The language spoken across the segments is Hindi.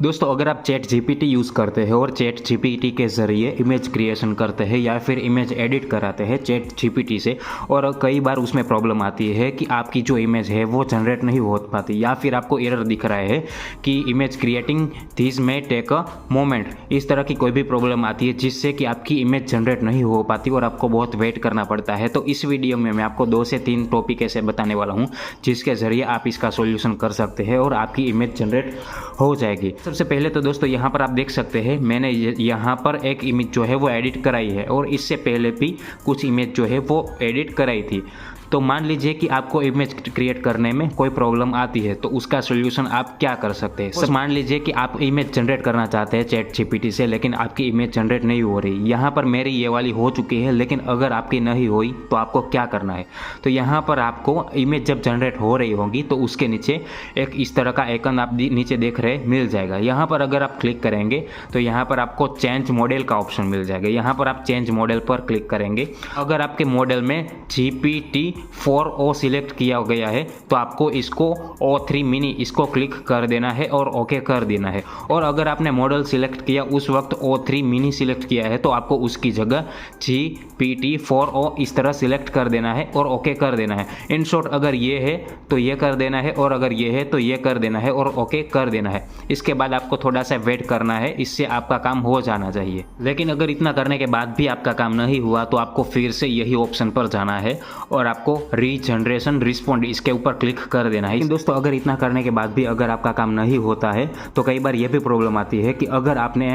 दोस्तों अगर आप चैट जीपीटी यूज़ करते हैं और चैट जीपीटी के ज़रिए इमेज क्रिएशन करते हैं या फिर इमेज एडिट कराते हैं चैट जीपीटी से, और कई बार उसमें प्रॉब्लम आती है कि आपकी जो इमेज है वो जनरेट नहीं हो पाती, या फिर आपको एरर दिख रहा है कि इमेज क्रिएटिंग दिस में टेक अ मोमेंट, इस तरह की कोई भी प्रॉब्लम आती है जिससे कि आपकी इमेज जनरेट नहीं हो पाती और आपको बहुत वेट करना पड़ता है। तो इस वीडियो में मैं आपको 2 से 3 टॉपिक ऐसे बताने वाला हूँ जिसके ज़रिए आप इसका सॉल्यूशन कर सकते हैं और आपकी इमेज जनरेट हो जाएगी। सबसे पहले तो दोस्तों यहाँ पर आप देख सकते हैं मैंने यहाँ पर एक इमेज जो है वो एडिट कराई है, और इससे पहले भी कुछ इमेज जो है वो एडिट कराई थी। तो मान लीजिए कि आपको इमेज क्रिएट करने में कोई प्रॉब्लम आती है, तो उसका सॉल्यूशन आप क्या कर सकते हैं। सर मान लीजिए कि आप इमेज जनरेट करना चाहते हैं चैट जीपीटी से, लेकिन आपकी इमेज जनरेट नहीं हो रही। यहाँ पर मेरी ये वाली हो चुकी है, लेकिन अगर आपकी नहीं हुई तो आपको क्या करना है। तो यहाँ पर आपको इमेज जब जनरेट हो रही होगी तो उसके नीचे एक इस तरह का आइकन आप नीचे देख रहे मिल जाएगा। यहाँ पर अगर आप क्लिक करेंगे तो यहाँ पर आपको चेंज मॉडल का ऑप्शन मिल जाएगा। यहाँ पर आप चेंज मॉडल पर क्लिक करेंगे। अगर आपके मॉडल में GPT-4o सिलेक्ट किया गया है तो आपको इसको O3 मिनी इसको क्लिक कर देना है और ओके कर देना है। और अगर आपने मॉडल सिलेक्ट किया उस वक्त O3 मिनी सिलेक्ट किया है तो आपको उसकी जगह GPT-4o इस तरह सिलेक्ट कर देना है और ओके कर देना है। इन शॉर्ट अगर ये है तो ये कर देना है, और अगर ये है तो ये कर देना है और ओके कर देना है। इसके बाद आपको थोड़ा सा वेट करना है, इससे आपका काम हो जाना चाहिए। लेकिन अगर इतना करने के बाद भी आपका काम नहीं हुआ तो आपको फिर से यही ऑप्शन पर जाना है और आपको रीजनरेशन रिस्पॉन्ड इसके ऊपर क्लिक कर देना है। लेकिन दोस्तों अगर इतना करने के बाद भी अगर आपका काम नहीं होता है तो कई बार ये भी प्रॉब्लम आती है कि अगर आपने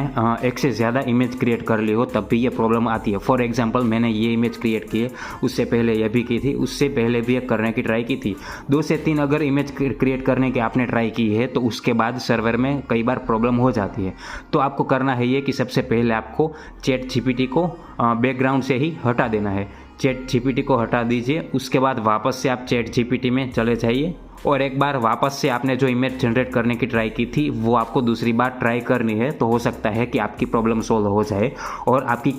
एक से ज़्यादा इमेज क्रिएट कर ली हो तब भी ये प्रॉब्लम आती है। फॉर एग्जांपल मैंने ये इमेज क्रिएट की है, उससे पहले ये भी की थी, उससे पहले भी एक करने की ट्राई की थी। 2 से 3 अगर इमेज क्रिएट करने की आपने ट्राई की है तो उसके बाद सर्वर में कई बार प्रॉब्लम हो जाती है। तो आपको करना है ये कि सबसे पहले आपको चैट जीपीटी को बैकग्राउंड से ही हटा देना है। चैट जीपीटी को हटा दीजिए, उसके बाद वापस से आप चैट जीपीटी में चले जाइए और एक बार वापस से आपने जो इमेज जनरेट करने की ट्राई की थी वो आपको दूसरी बार ट्राई करनी है। तो हो सकता है कि आपकी प्रॉब्लम सोल्व हो जाए और आपकी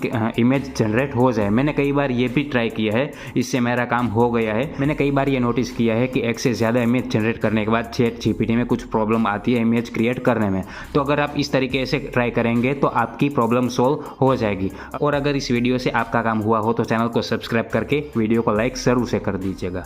इमेज जनरेट हो जाए। मैंने कई बार ये भी ट्राई किया है, इससे मेरा काम हो गया है। मैंने कई बार ये नोटिस किया है कि एक से ज़्यादा इमेज जनरेट करने के बाद चैट जीपीटी में कुछ प्रॉब्लम आती है इमेज क्रिएट करने में। तो अगर आप इस तरीके से ट्राई करेंगे तो आपकी प्रॉब्लम सोल्व हो जाएगी। और अगर इस वीडियो से आपका काम हुआ हो तो चैनल को सब्सक्राइब करके वीडियो को लाइक ज़रूर से कर दीजिएगा।